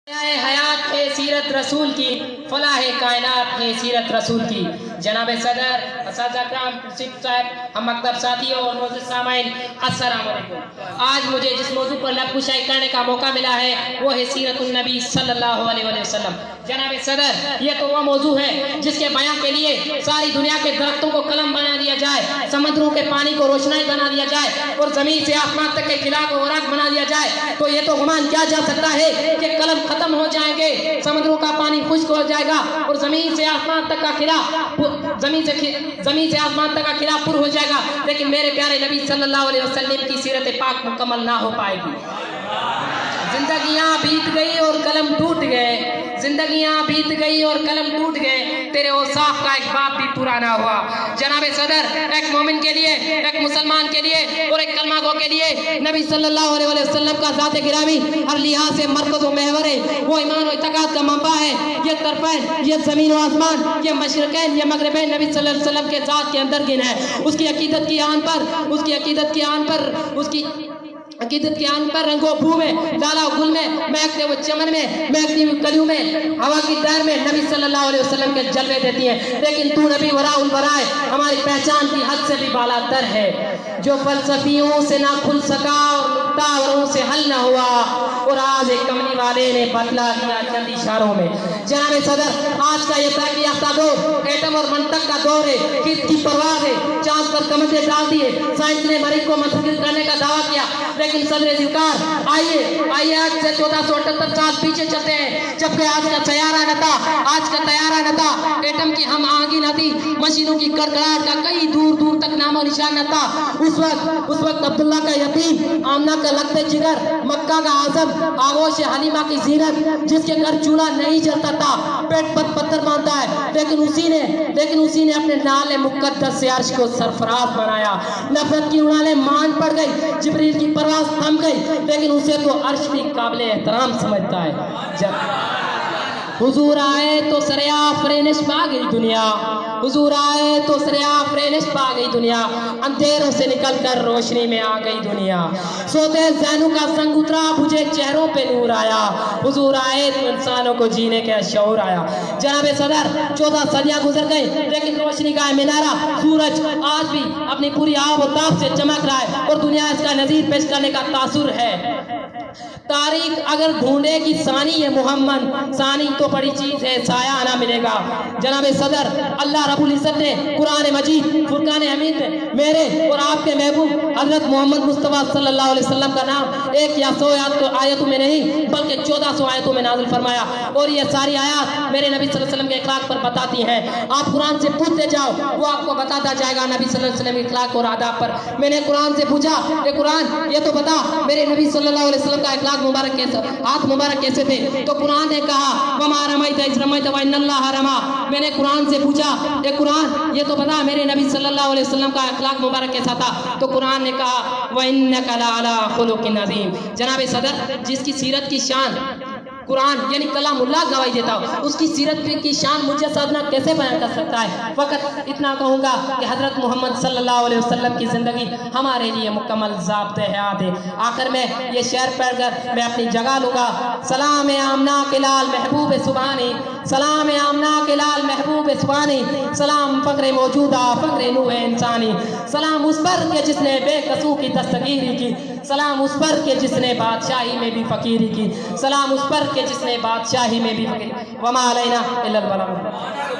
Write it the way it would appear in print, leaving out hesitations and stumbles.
حیات ہے سیرت رسول کی، فلاح کائنات ہے سیرت رسول کی۔ جناب صدر، اساتذہ کرام، پرنسپل صاحب، ہم مکتب ساتھیوں اور معزز سامعین، السلام علیکم۔ آج مجھے جس موضوع پر لب کشائی کرنے کا موقع ملا ہے وہ ہے سیرت النبی صلی اللہ علیہ وسلم۔ جناب صدر، یہ تو وہ موضوع ہے جس کے بیان کے لیے ساری دنیا کے درختوں کو قلم بنا دیا جائے، سمندروں کے پانی کو روشنائی بنا دیا جائے اور زمین سے آسمان تک کے خلا کو اوراق بنا دیا جائے، تو یہ تو گمان کیا جا سکتا ہے کہ قلم ختم ہو جائیں گے، سمندروں کا پانی خشک ہو جائے گا اور زمین سے آسمان تک کا خلا پر ہو جائے گا، لیکن میرے پیارے نبی صلی اللہ علیہ وسلم کی سیرت پاک مکمل نہ ہو پائے گی۔ زندگیاں بیت گئی اور قلم ٹوٹ گئے، زندگیاں بیت گئی اور قلم ٹوٹ گئے، تیرے اوصاف کا ایک باب بھی پورا نہ ہوا۔ جناب صدر، ایک مومن کے لیے، ایک مسلمان کے لیے اور ایک کلمہ گو کے لیے نبی صلی اللہ علیہ وسلم کا ذات گرامی ہر لحاظ سے مرکز و محور ہے، وہ ایمان و اعتقاد کا منبع ہے۔ یہ طرفین، یہ زمین و آسمان، یہ مشرقین، یہ مغربین نبی صلی اللہ علیہ وسلم کے ذات کے اندر گن ہے۔ اس کی عقیدت کی آن پر رنگ و بو میں، لالا و گل میں، مہکتے ہوئے چمن میں، مہکتی ہوئی کلیوں میں، ہوا کی دار میں نبی صلی اللہ علیہ وسلم کے جلوے دیتی ہیں۔ لیکن تو نبی وراء الورائے ہماری پہچان کی حد سے بھی بالا تر ہے، جو فلسفیوں سے نہ کھل سکا اور نکتاوروں سے حل نہ ہوا، اور آج ایک کملی والے نے بتلا دیا چند اشاروں میں۔ جناب صدر، آج کا یہ ترقی یافتہ دور ایٹم اور منطق کا دور ہے، کس کی پرواز ہے، چاند پر کمندے ڈال دیے، سائنس نے مریخ کو منتقل کرنے کا دعویٰ کیا، لیکن صدر ذکار آئیے آج سے 1478 سال پیچھے چلتے ہیں، جبکہ آج کا تیارہ نہ تھا، ایٹم کی ہم آہنگی نہ تھی، مشینوں کی کڑکڑاہٹ کا کئی دور دور تک نام و نشان نہ تھا۔ اس وقت عبداللہ کا یتیم، آمنہ کا لگتے جگر، مکہ کا اعظم، آغوش حلیمہ کی زینت، جس کے گھر چولہا نہیں جلتا تھا، پیٹ پر پتھر باندھتا ہے، لیکن اسی نے اپنے نال مقدس سے عرش کو سرفراز بنایا۔ نفرت کی اڑانیں مان پڑ گئی، جبریل کی پرواز تھم گئی، لیکن اسے تو عرش بھی قابل احترام سمجھتا ہے۔ جب حضور آئے تو سریا فرینش پا گئی دنیا، حضور آئے تو سریا فرینش پا گئی دنیا، اندھیروں سے نکل کر روشنی میں آ گئی دنیا، سوتے ذہنوں کا سنگ اترا، بجھے چہروں پہ نور آیا، حضور آئے تو انسانوں کو جینے کا شعور آیا۔ جناب صدر، 14 صدیاں گزر گئی، لیکن روشنی کا مینارہ سورج آج بھی اپنی پوری آب و تاب سے چمک رہا ہے، اور دنیا اس کا نظیر پیش کرنے کا تاثر ہے۔ تاریخ اگر ڈھونڈے کی ثانی ہے محمد، ثانی تو بڑی چیز ہے، سایہ نہ ملے گا۔ جناب صدر، اللہ رب العزت نے قرآن مجید فرقان حمید میں میرے اور آپ کے محبوب حضرت محمد مصطفیٰ صلی اللہ علیہ وسلم کا نام 1 یا 100 آیتوں میں نہیں بلکہ 1400 آیتوں میں نازل فرمایا، اور یہ ساری آیات میرے نبی صلی اللہ علیہ وسلم کے اخلاق پر بتاتی ہیں۔ آپ قرآن سے پوچھتے جاؤ، وہ آپ کو بتاتا جائے گا نبی صلی اللہ علیہ وسلم کے اخلاق اور آداب پر۔ میں نے قرآن سے پوچھا کہ قرآن یہ تو بتا میرے نبی صلی اللہ علیہ وسلم کا اخلاق مبارک کیسے، ہاتھ مبارک کیسے تھے، تو قرآن نے کہا وما رمیت اذ رمیت وان اللہ رمی۔ میں نے قرآن سے پوچھا کہ قرآن یہ تو بتا میرے نبی صلی اللہ علیہ وسلم کا اخلاق مبارک کیسا تھا، تو قرآن نے کہا وانک لعلی خلق عظیم۔ جناب صدر، جس کی سیرت کی شان قرآن یعنی کلام اللہ گواہی دیتا ہو، اس کی سیرت کی شان مجھے سادنا کیسے بیان کر سکتا ہے۔ فقط اتنا کہوں گا کہ حضرت محمد صلی اللہ علیہ وسلم کی زندگی ہمارے لیے مکمل ضابط حیات ہے۔ آخر میں یہ شعر پڑھ کر میں اپنی جگہ لوں گا۔ سلام آمنہ کے لال محبوب سبحانی، سلام آمنہ کے لال محبوب سبحانی، سلام فخر موجودہ فخر نوح انسانی، سلام اس پر کہ جس نے بے قصو کی دستگیری کی، سلام اس پر کہ جس نے بادشاہی میں بھی فقیری کی، سلام اس پر کہ جس نے بادشاہی میں بھی فقیری۔ وما علینا الا البلاغ۔